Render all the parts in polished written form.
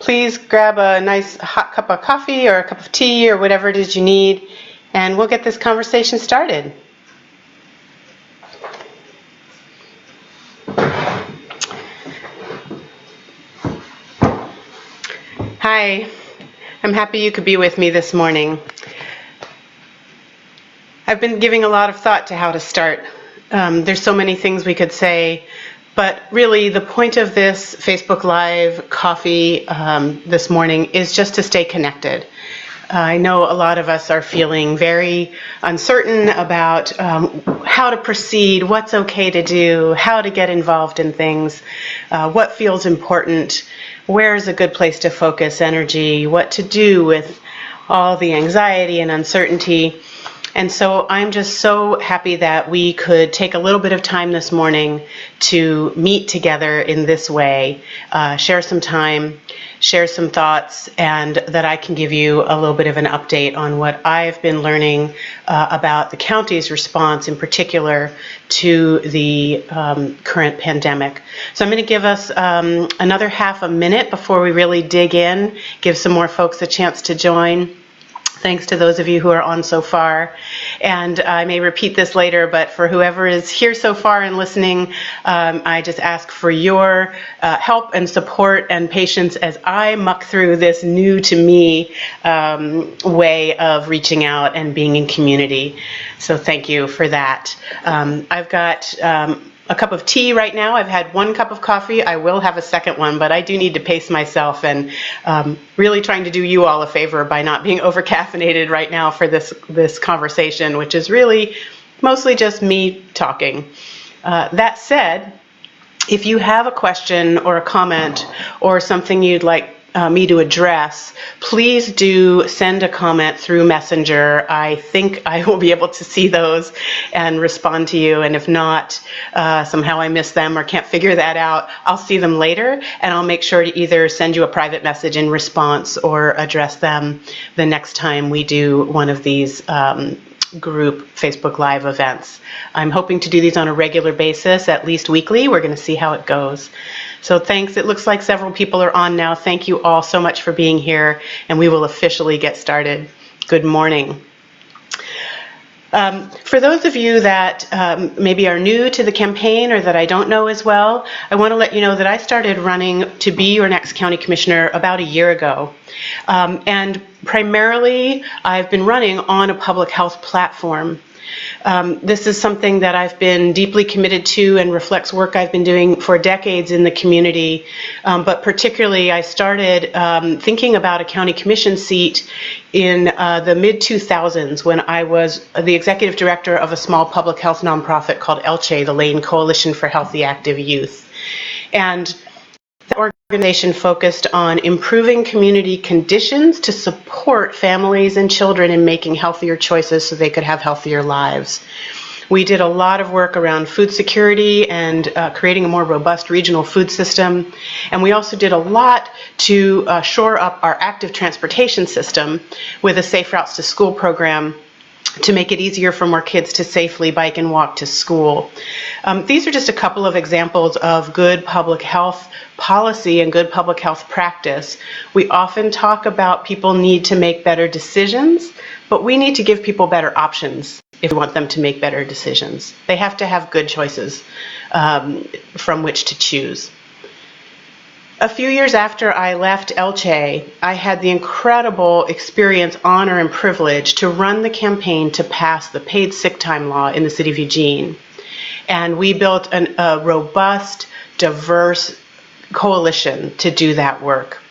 Please grab a nice hot cup of coffee or a cup of tea or whatever it is you need, and we'll get this conversation started. Hi, I'm happy you could be with me this morning. I've been giving a lot of thought to how to start. There's so many things we could say, but really the point of this Facebook Live coffee this morning is just to stay connected. I know a lot of us are feeling very uncertain about how to proceed, what's okay to do, how to get involved in things, what feels important, where's a good place to focus energy, what to do with all the anxiety and uncertainty. And so I'm just so happy that we could take a little bit of time this morning to meet together in this way, share some time, share some thoughts, and that I can give you a little bit of an update on what I've been learning about the county's response in particular to the current pandemic. So I'm going to give us another half a minute before we really dig in, give some more folks a chance to join. Thanks to those of you who are on so far. And I may repeat this later, but for whoever is here so far and listening, I just ask for your help and support and patience as I muck through this new to me way of reaching out and being in community. So thank you for that. I've got a cup of tea right now. I've had one cup of coffee. I will have a second one, but I do need to pace myself and really trying to do you all a favor by not being over caffeinated right now for this conversation, which is really mostly just me talking. That said, if you have a question or a comment or something you'd like me to address, please do send a comment through Messenger. I think I will be able to see those and respond to you, and if not, somehow I miss them or can't figure that out, I'll see them later, and I'll make sure to either send you a private message in response or address them the next time we do one of these group Facebook Live events. I'm hoping to do these on a regular basis, at least weekly. We're going to see how it goes. So thanks. It looks like several people are on now. Thank you all so much for being here, and we will officially get started. Good morning. For those of you that maybe are new to the campaign or that I don't know as well, I want to let you know that I started running to be your next county commissioner about a year ago. And primarily, I've been running on a public health platform. This is something that I've been deeply committed to and reflects work I've been doing for decades in the community. But particularly, I started thinking about a county commission seat in the mid-2000s when I was the executive director of a small public health nonprofit called ELCHE, the Lane Coalition for Healthy Active Youth. And the organization focused on improving community conditions to support families and children in making healthier choices so they could have healthier lives. We did a lot of work around food security and creating a more robust regional food system. And we also did a lot to shore up our active transportation system with a Safe Routes to School program to make it easier for more kids to safely bike and walk to school. These are just a couple of examples of good public health policy and good public health practice. We often talk about people need to make better decisions, but we need to give people better options if we want them to make better decisions. They have to have good choices from which to choose. A few years after I left ELCHE, I had the incredible experience, honor, and privilege to run the campaign to pass the paid sick time law in the city of Eugene. And we built a robust, diverse coalition to do that work.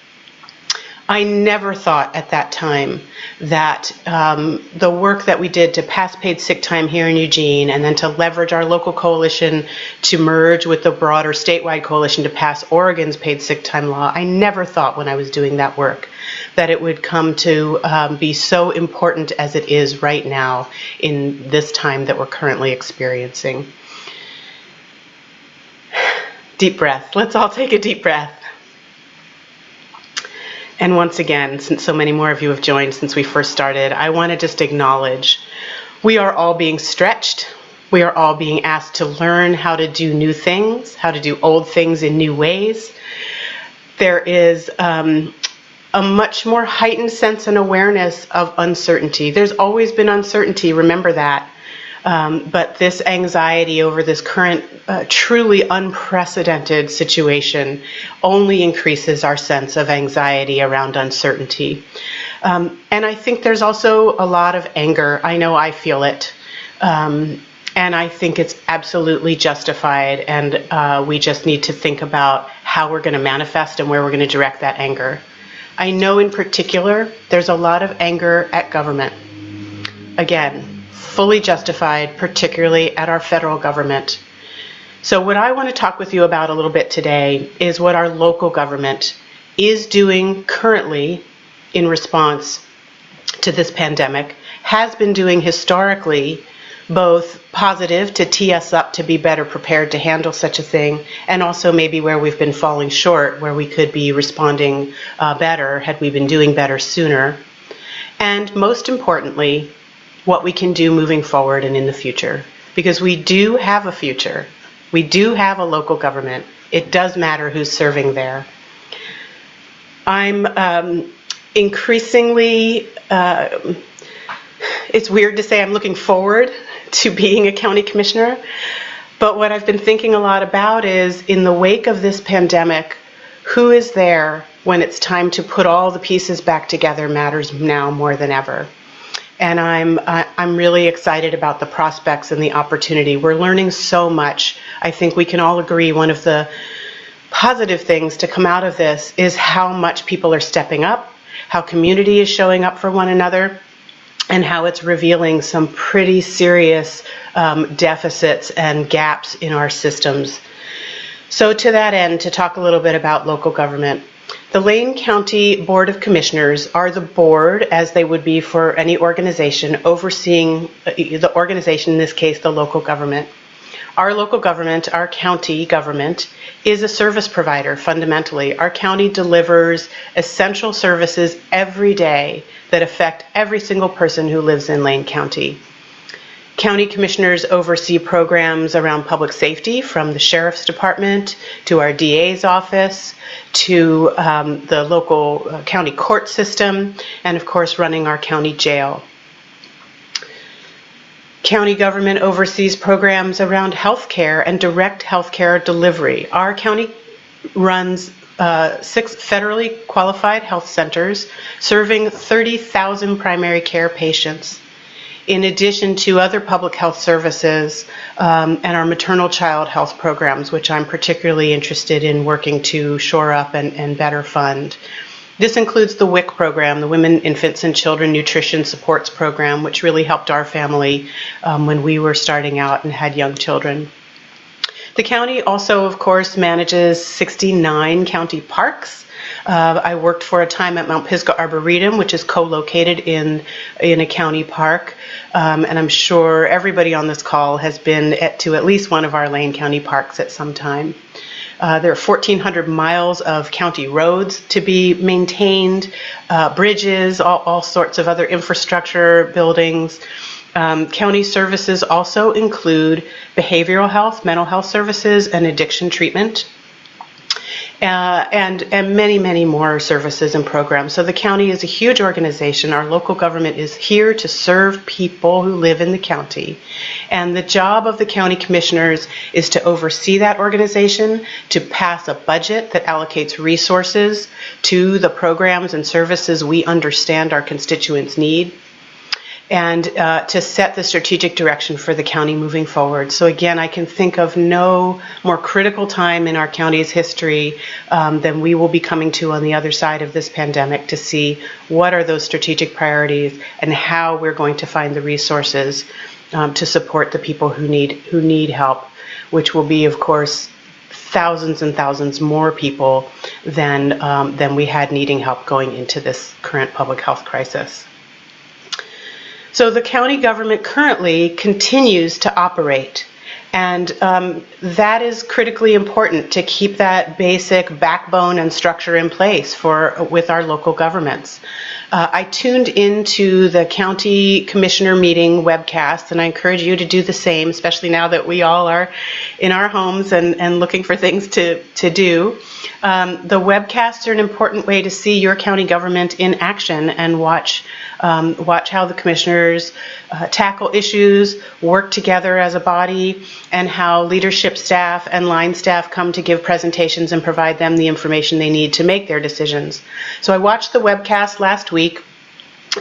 I never thought at that time that the work that we did to pass paid sick time here in Eugene and then to leverage our local coalition to merge with the broader statewide coalition to pass Oregon's paid sick time law, I never thought when I was doing that work that it would come to be so important as it is right now in this time that we're currently experiencing. Deep breath. Let's all take a deep breath. And once again, since so many more of you have joined since we first started, I want to just acknowledge we are all being stretched. We are all being asked to learn how to do new things, how to do old things in new ways. there is a much more heightened sense and awareness of uncertainty. There's always been uncertainty, remember that. But this anxiety over this current truly unprecedented situation only increases our sense of anxiety around uncertainty. And I think there's also a lot of anger. I know I feel it. And I think it's absolutely justified, and we just need to think about how we're going to manifest and where we're going to direct that anger. I know in particular there's a lot of anger at government. Again, fully justified, particularly at our federal government. So what I want to talk with you about a little bit today is what our local government is doing currently in response to this pandemic, has been doing historically, both positive to tee us up to be better prepared to handle such a thing, and also maybe where we've been falling short, where we could be responding better had we been doing better sooner. And most importantly, what we can do moving forward and in the future. Because we do have a future. We do have a local government. It does matter who's serving there. I'm increasingly, it's weird to say I'm looking forward to being a county commissioner, but what I've been thinking a lot about is, in the wake of this pandemic, who is there when it's time to put all the pieces back together matters now more than ever. And I'm really excited about the prospects and the opportunity. We're learning so much. I think we can all agree one of the positive things to come out of this is how much people are stepping up, how community is showing up for one another, and how it's revealing some pretty serious deficits and gaps in our systems. So to that end, to talk a little bit about local government, the Lane County Board of Commissioners are the board, as they would be for any organization, overseeing the organization, in this case, the local government. Our local government, our county government, is a service provider, fundamentally. Our county delivers essential services every day that affect every single person who lives in Lane County. County commissioners oversee programs around public safety, from the sheriff's department to our DA's office to the local county court system, and of course running our county jail. County government oversees programs around healthcare and direct healthcare delivery. Our county runs 6 federally qualified health centers serving 30,000 primary care patients, in addition to other public health services and our maternal child health programs, which I'm particularly interested in working to shore up and better fund. This includes the WIC program, the Women, Infants, and Children Nutrition Supports Program, which really helped our family when we were starting out and had young children. The county also, of course, manages 69 county parks. I worked for a time at Mount Pisgah Arboretum, which is co-located in a county park. And I'm sure everybody on this call has been to at least one of our Lane County parks at some time. There are 1,400 miles of county roads to be maintained, bridges, all sorts of other infrastructure buildings. County services also include behavioral health, mental health services, and addiction treatment, and many, many more services and programs. So the county is a huge organization. Our local government is here to serve people who live in the county. And the job of the county commissioners is to oversee that organization, to pass a budget that allocates resources to the programs and services we understand our constituents need, and to set the strategic direction for the county moving forward. So again, I can think of no more critical time in our county's history than we will be coming to on the other side of this pandemic, to see what are those strategic priorities and how we're going to find the resources to support the people who need help, which will be, of course, thousands and thousands more people than we had needing help going into this current public health crisis. So the county government currently continues to operate, and that is critically important to keep that basic backbone and structure in place with our local governments. I tuned into the county commissioner meeting webcast, and I encourage you to do the same, especially now that we all are in our homes and looking for things to do. The webcasts are an important way to see your county government in action and watch how the commissioners tackle issues, work together as a body, and how leadership staff and line staff come to give presentations and provide them the information they need to make their decisions. So I watched the webcast last week,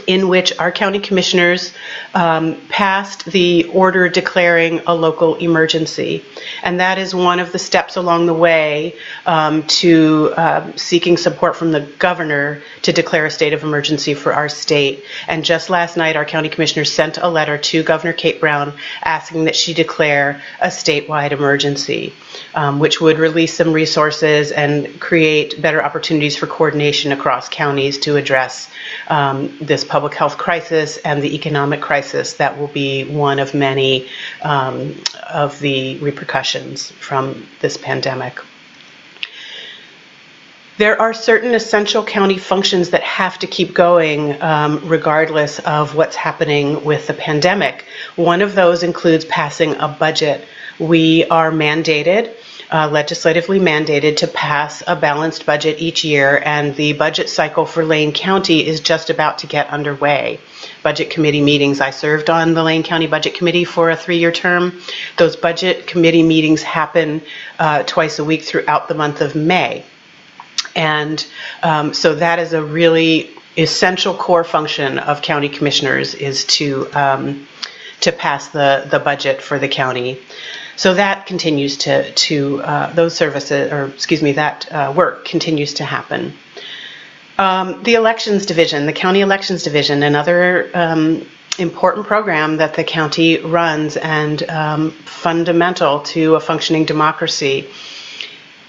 in which our county commissioners passed the order declaring a local emergency. And that is one of the steps along the way to seeking support from the governor to declare a state of emergency for our state. And just last night, our county commissioners sent a letter to Governor Kate Brown asking that she declare a statewide emergency, which would release some resources and create better opportunities for coordination across counties to address this public health crisis and the economic crisis that will be one of many of the repercussions from this pandemic. There are certain essential county functions that have to keep going regardless of what's happening with the pandemic. One of those includes passing a budget. We are mandated, legislatively mandated, to pass a balanced budget each year, and the budget cycle for Lane County is just about to get underway. Budget committee meetings, I served on the Lane County Budget Committee for a 3-year term. Those budget committee meetings happen twice a week throughout the month of May. And so that is a really essential core function of county commissioners, is to pass the budget for the county. So that continues those services, or excuse me, that work continues to happen. The elections division, the county elections division, another important program that the county runs and fundamental to a functioning democracy.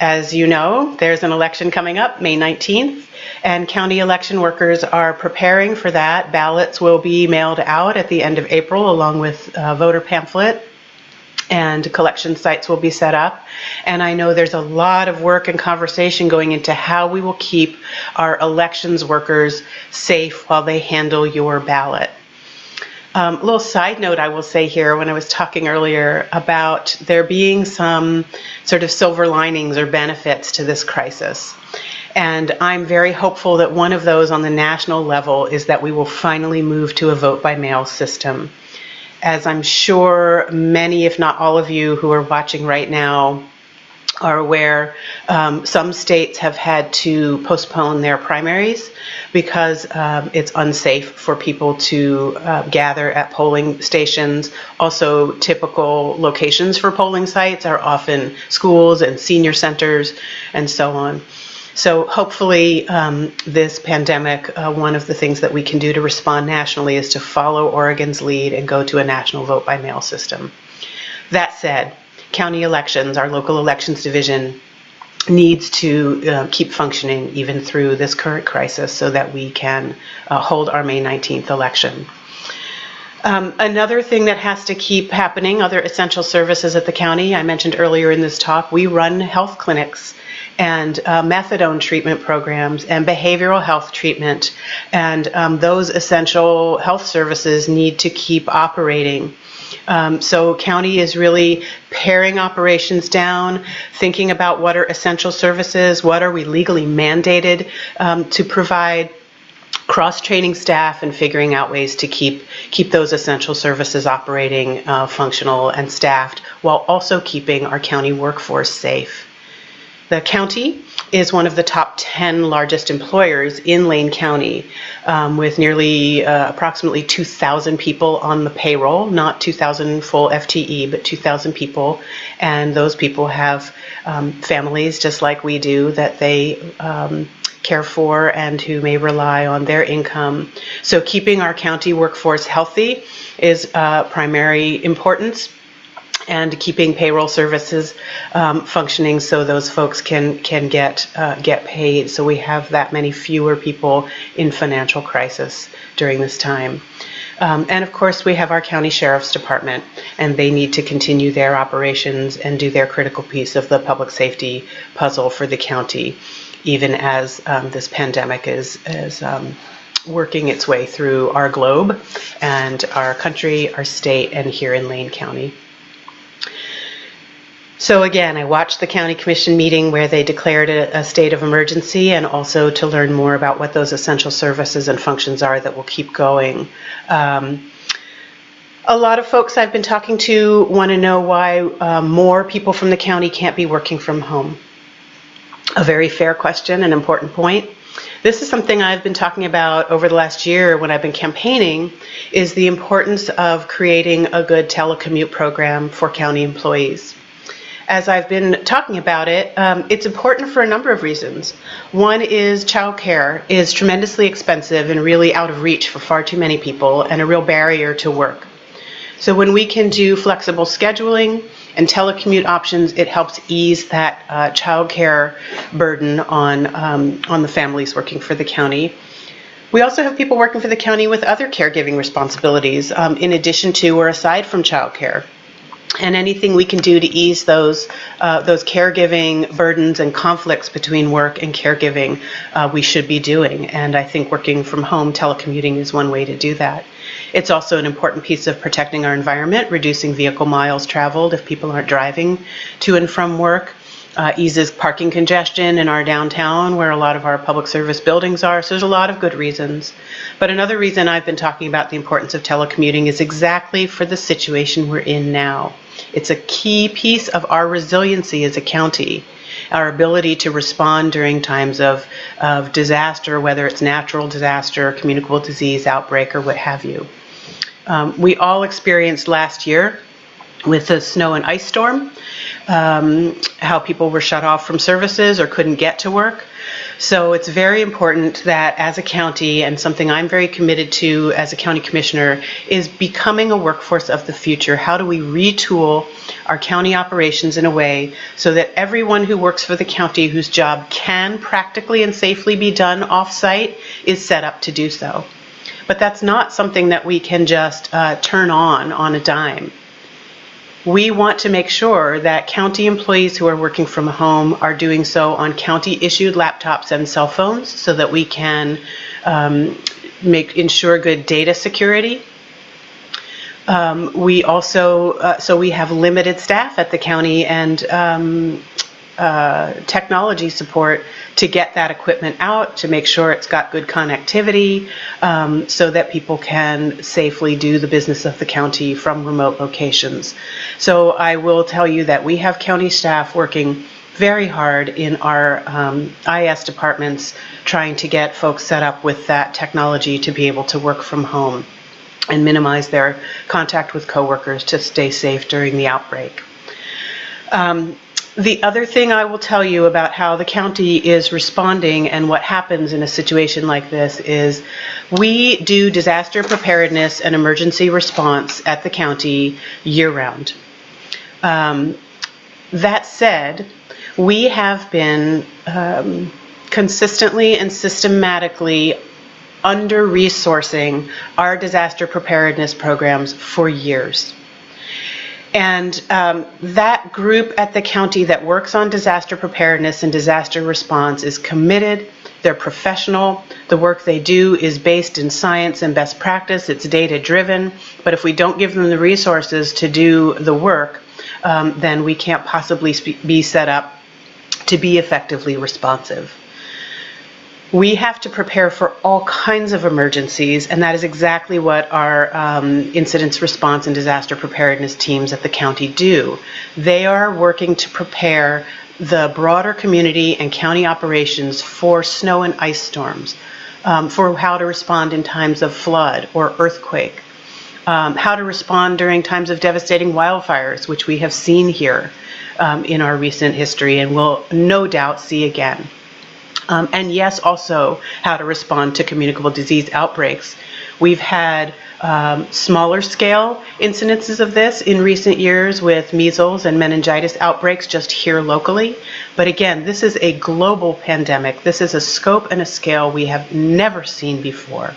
As you know, there's an election coming up, May 19th, and county election workers are preparing for that. Ballots will be mailed out at the end of April along with a voter pamphlet, and collection sites will be set up. And I know there's a lot of work and conversation going into how we will keep our elections workers safe while they handle your ballot. A little side note I will say here, when I was talking earlier about there being some sort of silver linings or benefits to this crisis. And I'm very hopeful that one of those on the national level is that we will finally move to a vote-by-mail system. As I'm sure many, if not all of you who are watching right now are aware, some states have had to postpone their primaries because it's unsafe for people to gather at polling stations. Also, typical locations for polling sites are often schools and senior centers and so on. So hopefully this pandemic, one of the things that we can do to respond nationally is to follow Oregon's lead and go to a national vote-by-mail system. That said, county elections, our local elections division, needs to keep functioning even through this current crisis so that we can hold our May 19th election. Another thing that has to keep happening, other essential services at the county, I mentioned earlier in this talk, we run health clinics and methadone treatment programs and behavioral health treatment, and those essential health services need to keep operating. So county is really paring operations down, thinking about what are essential services, what are we legally mandated to provide, cross-training staff, and figuring out ways to keep those essential services operating, functional and staffed, while also keeping our county workforce safe. The county is one of the top 10 largest employers in Lane County, with nearly approximately 2,000 people on the payroll, not 2,000 full FTE, but 2,000 people. And those people have families just like we do that they care for and who may rely on their income. So keeping our county workforce healthy is primary importance, and keeping payroll services functioning so those folks can get paid, so we have that many fewer people in financial crisis during this time. And of course, we have our county sheriff's department, and they need to continue their operations and do their critical piece of the public safety puzzle for the county, even as this pandemic is working its way through our globe and our country, our state, and here in Lane County. So again, I watched the county commission meeting where they declared a state of emergency, and also to learn more about what those essential services and functions are that will keep going. A lot of folks I've been talking to want to know why more people from the county can't be working from home. A very fair question, an important point. This is something I've been talking about over the last year when I've been campaigning, is the importance of creating a good telecommute program for county employees. As I've been talking about it, it's important for a number of reasons. One is childcare is tremendously expensive and really out of reach for far too many people, and a real barrier to work. So when we can do flexible scheduling and telecommute options, it helps ease that childcare burden on the families working for the county. We also have people working for the county with other caregiving responsibilities in addition to or aside from childcare. And anything we can do to ease those caregiving burdens and conflicts between work and caregiving, we should be doing. And I think working from home, telecommuting is one way to do that. It's also an important piece of protecting our environment, reducing vehicle miles traveled if people aren't driving to and from work. Eases parking congestion in our downtown where a lot of our public service buildings are. So there's a lot of good reasons. But another reason I've been talking about the importance of telecommuting is exactly for the situation we're in now. It's a key piece of our resiliency as a county, our ability to respond during times of disaster, whether it's natural disaster, communicable disease outbreak, or what have you. We all experienced last year with the snow and ice storm, how people were shut off from services or couldn't get to work. So it's very important that as a county, and something I'm very committed to as a county commissioner, is becoming a workforce of the future. How do we retool our county operations in a way so that everyone who works for the county whose job can practically and safely be done off-site is set up to do so. But that's not something that we can just turn on a dime. We want to make sure that county employees who are working from home are doing so on county-issued laptops and cell phones so that we can ensure good data security. We also, so we have limited staff at the county and technology support to get that equipment out, to make sure it's got good connectivity, so that people can safely do the business of the county from remote locations. So I will tell you that we have county staff working very hard in our IS departments trying to get folks set up with that technology to be able to work from home and minimize their contact with coworkers to stay safe during the outbreak. The other thing I will tell you about how the county is responding and what happens in a situation like this is we do disaster preparedness and emergency response at the county year-round. That said, we have been consistently and systematically under-resourcing our disaster preparedness programs for years. And that group at the county that works on disaster preparedness and disaster response is committed. They're professional. The work they do is based in science and best practice. It's data-driven. But if we don't give them the resources to do the work, then we can't possibly be set up to be effectively responsive. We have to prepare for all kinds of emergencies, and that is exactly what our incident response and disaster preparedness teams at the county do. They are working to prepare the broader community and county operations for snow and ice storms, for how to respond in times of flood or earthquake, how to respond during times of devastating wildfires, which we have seen here in our recent history and will no doubt see again. And yes, also how to respond to communicable disease outbreaks. We've had smaller scale incidences of this in recent years with measles and meningitis outbreaks just here locally. But again, this is a global pandemic. This is a scope and a scale we have never seen before.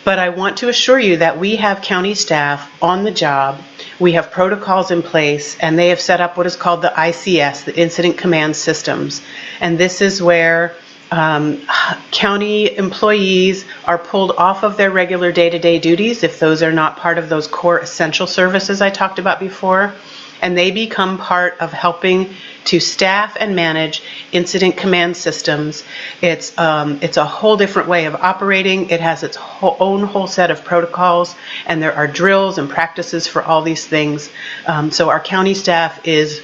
But I want to assure you that we have county staff on the job. We have protocols in place, and they have set up what is called the ICS, the Incident Command Systems. And this is where County employees are pulled off of their regular day-to-day duties if those are not part of those core essential services I talked about before, and they become part of helping to staff and manage incident command systems. It's a whole different way of operating. It has its own whole set of protocols, and there are drills and practices for all these things. So our county staff is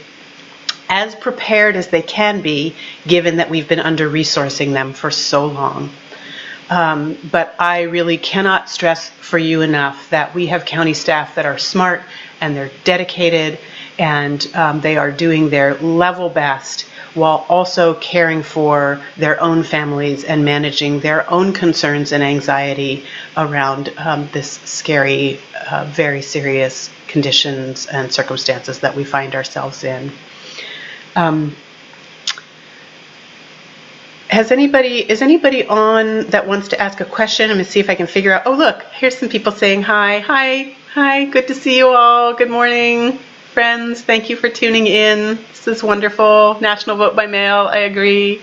as prepared as they can be, given that we've been under-resourcing them for so long. But I really cannot stress for you enough that we have county staff that are smart and they're dedicated, and they are doing their level best while also caring for their own families and managing their own concerns and anxiety around this scary, very serious conditions and circumstances that we find ourselves in. Is anybody on that wants to ask a question? I'm going to see if I can figure out. Oh, look, here's some people saying hi. Hi, good to see you all. Good morning, friends. Thank you for tuning in. This is wonderful. National Vote by Mail, I agree.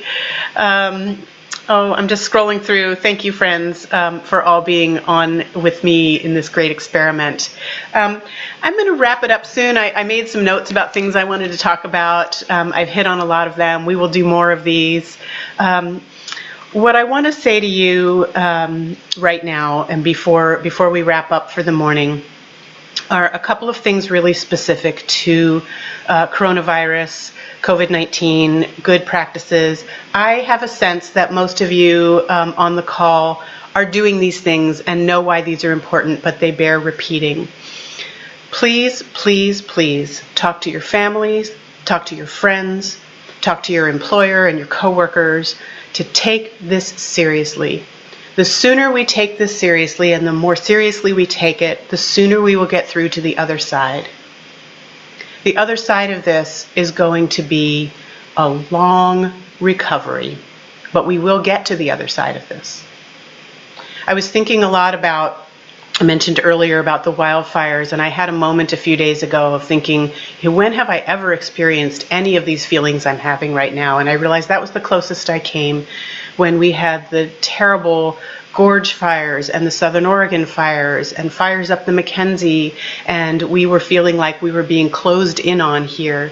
I'm just scrolling through. Thank you, friends, for all being on with me in this great experiment. I'm going to wrap it up soon. I made some notes about things I wanted to talk about. I've hit on a lot of them. We will do more of these. What I want to say to you right now, and before we wrap up for the morning, are a couple of things really specific to coronavirus, COVID-19, good practices. I have a sense that most of you on the call are doing these things and know why these are important, but they bear repeating. Please, please, please talk to your families, talk to your friends, talk to your employer and your coworkers to take this seriously. The sooner we take this seriously and the more seriously we take it, the sooner we will get through to the other side. The other side of this is going to be a long recovery, but we will get to the other side of this. I was thinking a lot about, I mentioned earlier about the wildfires, and I had a moment a few days ago of thinking, when have I ever experienced any of these feelings I'm having right now? And I realized that was the closest I came when we had the terrible gorge fires and the Southern Oregon fires and fires up the Mackenzie, and we were feeling like we were being closed in on here.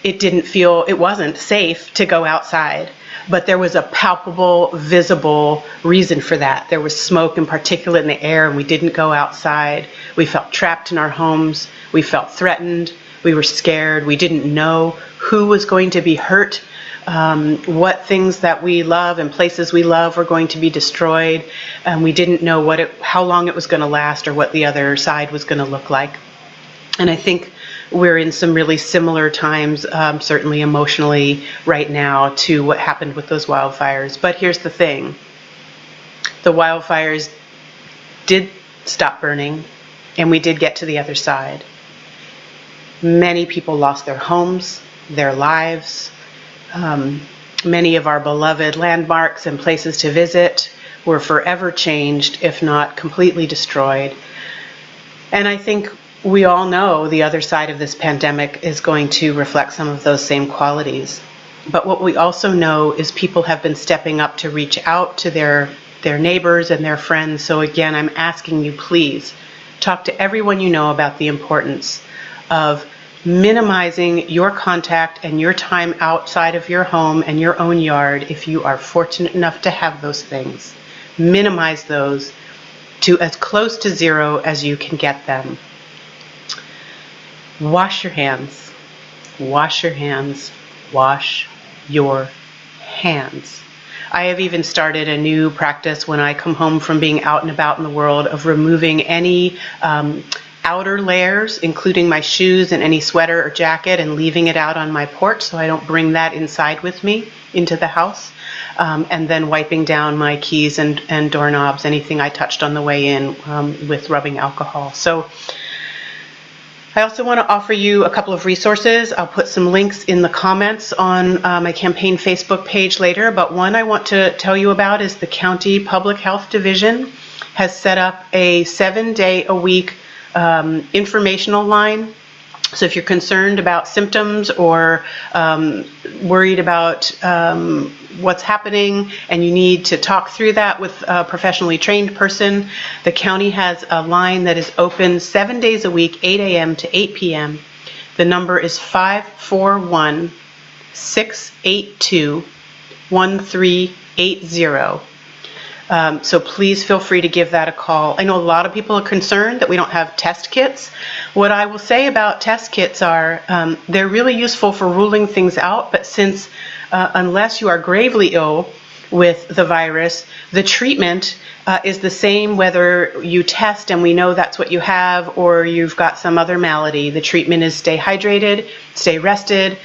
It wasn't safe to go outside, but there was a palpable, visible reason for that. There was smoke and particulate in the air, and we didn't go outside. We felt trapped in our homes. We felt threatened. We were scared. We didn't know who was going to be hurt, what things that we love and places we love were going to be destroyed, and we didn't know how long it was going to last or what the other side was going to look like. And I think we're in some really similar times, certainly emotionally right now, to what happened with those wildfires. But here's the thing. The wildfires did stop burning, and we did get to the other side. Many people lost their homes, their lives. Many of our beloved landmarks and places to visit were forever changed, if not completely destroyed. And I think we all know the other side of this pandemic is going to reflect some of those same qualities. But what we also know is people have been stepping up to reach out to their neighbors and their friends. So again, I'm asking you, please, talk to everyone you know about the importance of minimizing your contact and your time outside of your home and your own yard if you are fortunate enough to have those things. Minimize those to as close to zero as you can get them. Wash your hands. Wash your hands. Wash your hands. I have even started a new practice when I come home from being out and about in the world of removing any outer layers, including my shoes and any sweater or jacket, and leaving it out on my porch so I don't bring that inside with me into the house. And then wiping down my keys and doorknobs, anything I touched on the way in with rubbing alcohol. So I also want to offer you a couple of resources. I'll put some links in the comments on my campaign Facebook page later, but one I want to tell you about is the County Public Health Division has set up a 7-day-a-week informational line So if you're concerned about symptoms or worried about what's happening and you need to talk through that with a professionally trained person, the county has a line that is open 7 days a week, 8 a.m. to 8 p.m. The number is 541-682-1380. So please feel free to give that a call. I know a lot of people are concerned that we don't have test kits. What I will say about test kits are they're really useful for ruling things out, but since unless you are gravely ill with the virus, the treatment is the same whether you test and we know that's what you have or you've got some other malady. The treatment is stay hydrated, stay rested,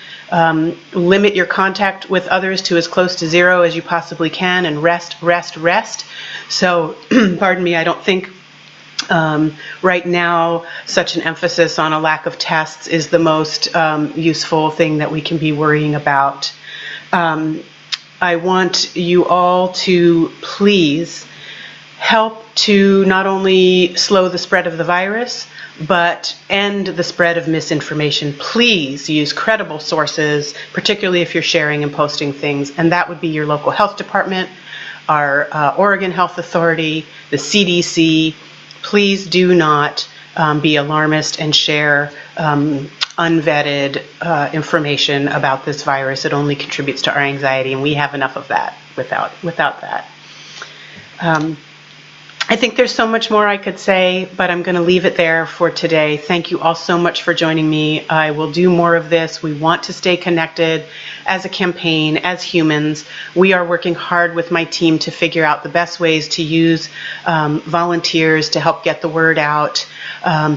limit your contact with others to as close to zero as you possibly can, and rest, rest, rest. So, pardon me, I don't think right now such an emphasis on a lack of tests is the most useful thing that we can be worrying about. I want you all to please help to not only slow the spread of the virus, but end the spread of misinformation. Please use credible sources, particularly if you're sharing and posting things, and that would be your local health department, our Oregon Health Authority, the CDC. Please do not be alarmist and share unvetted information about this virus. It only contributes to our anxiety, and we have enough of that without that. I think there's so much more I could say, but I'm going to leave it there for today. Thank you all so much for joining me. I will do more of this. We want to stay connected as a campaign, as humans. We are working hard with my team to figure out the best ways to use volunteers to help get the word out,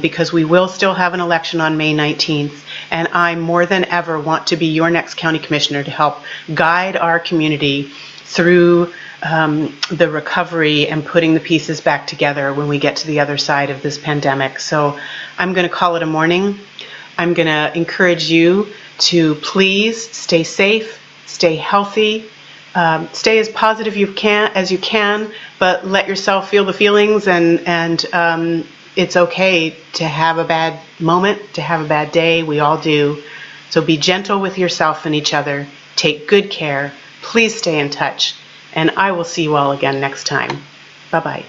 because we will still have an election on May 19th. And I more than ever want to be your next county commissioner to help guide our community through the recovery and putting the pieces back together when we get to the other side of this pandemic. So I'm going to call it a morning. I'm going to encourage you to please stay safe, stay healthy, stay as positive as you can, but let yourself feel the feelings, and it's okay to have a bad moment, to have a bad day. We all do. So be gentle with yourself and each other. Take good care. Please stay in touch. And I will see you all again next time. Bye-bye.